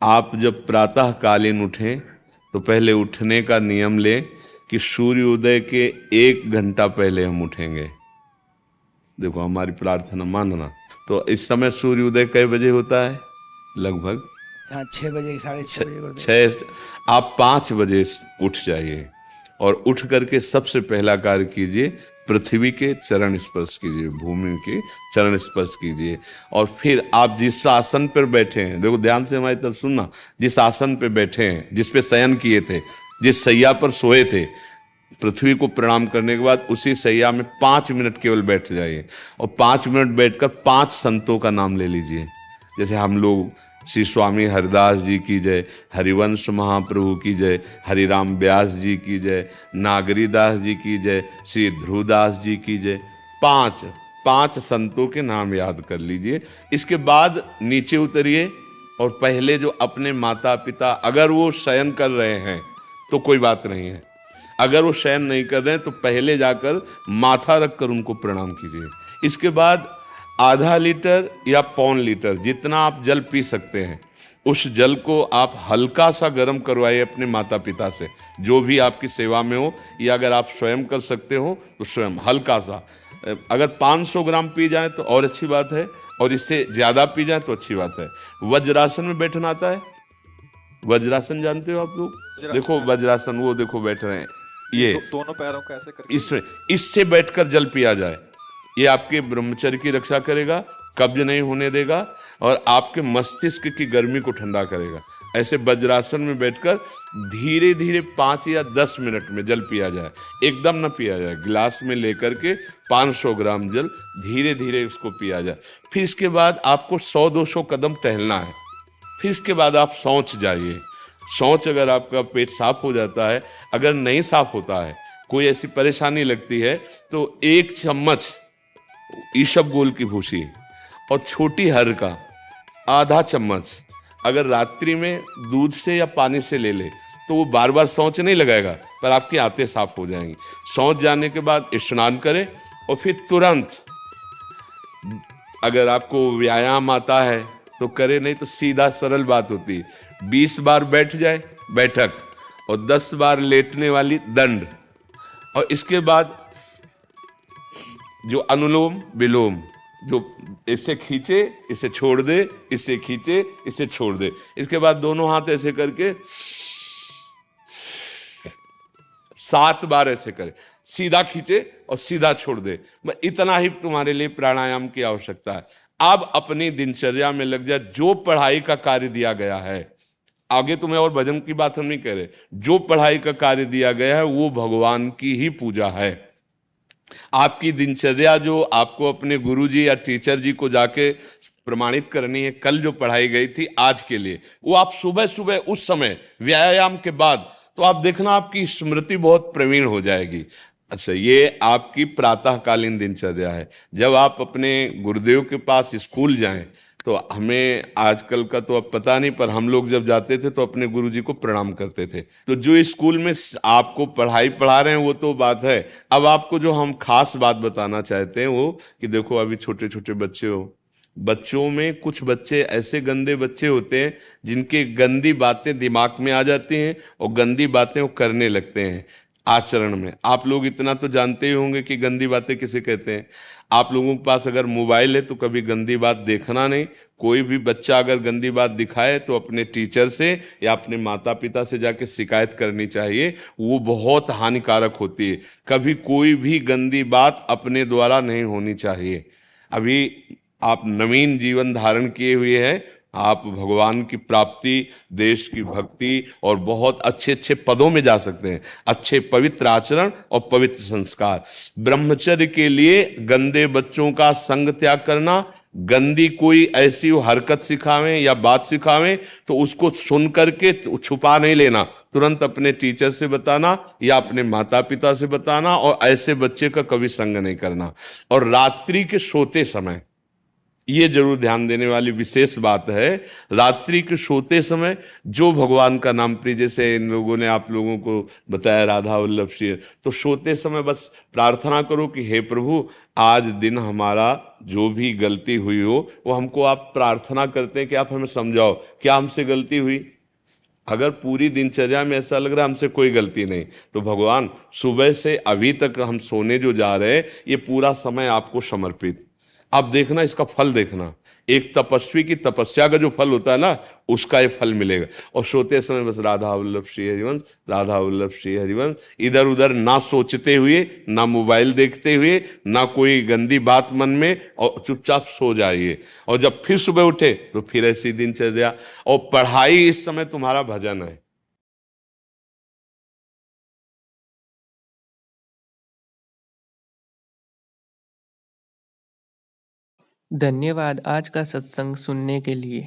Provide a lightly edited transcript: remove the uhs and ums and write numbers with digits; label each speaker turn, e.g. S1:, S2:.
S1: आप जब प्रातः कालीन उठें तो पहले उठने का नियम लें कि सूर्योदय के 1 घंटा पहले हम उठेंगे। देखो हमारी प्रार्थना मानना। तो इस समय सूर्योदय कई बजे होता है? लगभग
S2: 6 बजे, 6:30 बजे
S1: छः। आप 5 बजे उठ जाइए और उठ करके सबसे पहला कार्य कीजिए, पृथ्वी के चरण स्पर्श कीजिए, भूमि के चरण स्पर्श कीजिए। और फिर आप जिस आसन पर बैठे हैं, देखो ध्यान से हमारी तरफ सुनना, जिस आसन पे बैठे हैं, जिस पे शयन किए थे, जिस सैया पर सोए थे, पृथ्वी को प्रणाम करने के बाद उसी सैया में 5 मिनट केवल बैठ जाइए और 5 मिनट बैठकर 5 संतों का नाम ले लीजिए। जैसे हम लोग श्री स्वामी हरिदास जी की जय, हरिवंश महाप्रभु की जय, हरिराम व्यास जी की जय, नागरीदास जी की जय, श्री ध्रुवदास जी की जय। पांच पांच संतों के नाम याद कर लीजिए। इसके बाद नीचे उतरिए और पहले जो अपने माता पिता, अगर वो शयन कर रहे हैं तो कोई बात नहीं है, अगर वो शयन नहीं कर रहे हैं तो पहले जाकर माथा रखकर उनको प्रणाम कीजिए। इसके बाद आधा लीटर या 1.25 लीटर जितना आप जल पी सकते हैं, उस जल को आप हल्का सा गर्म करवाइए अपने माता पिता से, जो भी आपकी सेवा में हो, या अगर आप स्वयं कर सकते हो तो स्वयं हल्का सा। अगर 500 ग्राम पी जाए तो और अच्छी बात है, और इससे ज़्यादा पी जाए तो अच्छी बात है। वज्रासन में बैठना आता है? वज्रासन जानते हो आप लोग? देखो वज्रासन, वो देखो बैठ रहे हैं, ये
S3: दोनों पैरों का ऐसे करके
S1: इससे बैठकर जल पिया जाए। ये आपके ब्रह्मचर्य की रक्षा करेगा, कब्ज नहीं होने देगा और आपके मस्तिष्क की गर्मी को ठंडा करेगा। ऐसे वज्रासन में बैठकर धीरे धीरे 5 या 10 मिनट में जल पिया जाए, एकदम न पिया जाए। गिलास में लेकर के 500 ग्राम जल धीरे धीरे उसको पिया जाए। फिर इसके बाद आपको 100-200 कदम टहलना है। फिर इसके बाद आप शौच जाइए। शौच अगर आपका पेट साफ हो जाता है, अगर नहीं साफ होता है, कोई ऐसी परेशानी लगती है, तो 1 चम्मच ईसबगोल की भूसी और छोटी हर का आधा चम्मच अगर रात्रि में दूध से या पानी से ले ले तो वो बार बार शौच नहीं लगाएगा, पर आपकी आंतें साफ हो जाएंगी। शौच जाने के बाद स्नान करें और फिर तुरंत, अगर आपको व्यायाम आता है तो करे, नहीं तो सीधा सरल बात होती है, 20 बार बैठ जाए बैठक और 10 बार लेटने वाली दंड। और इसके बाद जो अनुलोम विलोम, जो इससे खींचे इसे छोड़ दे, इससे खींचे इसे छोड़ दे, इसके बाद दोनों हाथ ऐसे करके 7 बार ऐसे करे, सीधा खींचे और सीधा छोड़ दे। इतना ही तुम्हारे लिए प्राणायाम की आवश्यकता है। अब अपनी दिनचर्या में लग जा। जो पढ़ाई का कार्य दिया गया है, आगे तुम्हें और भजन की बात हम नहीं कह रहे, जो पढ़ाई का कार्य दिया गया है वो भगवान की ही पूजा है। आपकी दिनचर्या जो आपको अपने गुरुजी या टीचर जी को जाके प्रमाणित करनी है, कल जो पढ़ाई गई थी आज के लिए, वो आप सुबह सुबह उस समय व्यायाम के बाद, तो आप देखना आपकी स्मृति बहुत प्रवीण हो जाएगी। अच्छा, ये आपकी प्रातःकालीन दिनचर्या है। जब आप अपने गुरुदेव के पास स्कूल जाएं, तो हमें आजकल का तो अब पता नहीं, पर हम लोग जब जाते थे तो अपने गुरुजी को प्रणाम करते थे। तो जो स्कूल में आपको पढ़ाई पढ़ा रहे हैं वो तो बात है, अब आपको जो हम खास बात बताना चाहते हैं वो कि देखो अभी छोटे छोटे बच्चे हो, बच्चों में कुछ बच्चे ऐसे गंदे बच्चे होते हैं जिनके गंदी बातें दिमाग में आ जाती हैं और गंदी बातें वो करने लगते हैं आचरण में। आप लोग इतना तो जानते ही होंगे कि गंदी बातें किसे कहते हैं। आप लोगों के पास अगर मोबाइल है तो कभी गंदी बात देखना नहीं। कोई भी बच्चा अगर गंदी बात दिखाए तो अपने टीचर से या अपने माता पिता से जाके शिकायत करनी चाहिए, वो बहुत हानिकारक होती है। कभी कोई भी गंदी बात अपने द्वारा नहीं होनी चाहिए। अभी आप नवीन जीवन धारण किए हुए हैं, आप भगवान की प्राप्ति, देश की भक्ति और बहुत अच्छे अच्छे पदों में जा सकते हैं। अच्छे पवित्र आचरण और पवित्र संस्कार। ब्रह्मचर्य के लिए गंदे बच्चों का संग त्याग करना, गंदी कोई ऐसी हरकत सिखावें या बात सिखावें तो उसको सुन करके छुपा नहीं लेना, तुरंत अपने टीचर से बताना या अपने माता पिता से बताना, और ऐसे बच्चे का कभी संग नहीं करना। और रात्रि के सोते समय ये जरूर ध्यान देने वाली विशेष बात है। रात्रि के सोते समय जो भगवान का नाम प्रिय, जैसे इन लोगों ने आप लोगों को बताया राधा वल्लभ श्री, तो सोते समय बस प्रार्थना करो कि हे प्रभु, आज दिन हमारा जो भी गलती हुई हो वो हमको, आप प्रार्थना करते हैं कि आप हमें समझाओ क्या हमसे गलती हुई। अगर पूरी दिनचर्या में ऐसा लग रहा है हमसे कोई गलती नहीं, तो भगवान सुबह से अभी तक हम सोने जो जा रहे हैं ये पूरा समय आपको समर्पित। आप देखना, इसका फल देखना, एक तपस्वी की तपस्या का जो फल होता है ना, उसका ये फल मिलेगा। और सोते समय बस राधा वल्लभ श्री हरिवंश, राधा वल्लभ श्री हरिवंश, इधर उधर ना सोचते हुए, ना मोबाइल देखते हुए, ना कोई गंदी बात मन में, और चुपचाप सो जाइए। और जब फिर सुबह उठे तो फिर ऐसी दिनचर्या। और पढ़ाई इस समय तुम्हारा भजन है।
S3: धन्यवाद आज का सत्संग सुनने के लिए।